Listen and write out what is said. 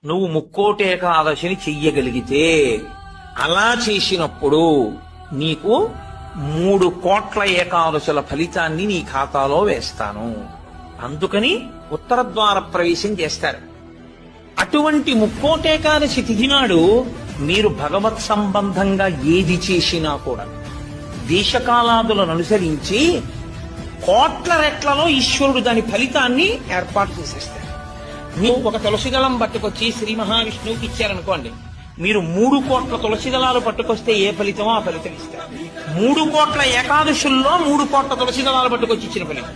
నువ్వు ముక్కోటి ఏకాదశిని చెయ్యగలిగితే, అలా చేసినప్పుడు నీకు 3 కోట్ల ఏకాదశుల ఫలితాన్ని నీ ఖాతాలో వేస్తాను. అందుకని ఉత్తర ద్వార ప్రవేశం చేస్తారు. అటువంటి ముక్కోటేకాదశి తిథి నాడు మీరు భగవత్ సంబంధంగా ఏది చేసినా కూడా దేశకాలాదులను అనుసరించి కోట్ల రెట్లలో ఈశ్వరుడు దాని ఫలితాన్ని ఏర్పాటు చేసేస్తాడు. మీరు ఒక తులసి దళం పట్టుకొచ్చి శ్రీ మహావిష్ణువుకి ఇచ్చారనుకోండి, మీరు 3 కోట్ల తులసి దళాలు పట్టుకొస్తే ఏ ఫలితమో ఆ ఫలితం ఇస్తారు. 3 కోట్ల ఏకాదశుల్లో 3 కోట్ల తులసి దళాలు పట్టుకొచ్చి ఇచ్చిన ఫలితం.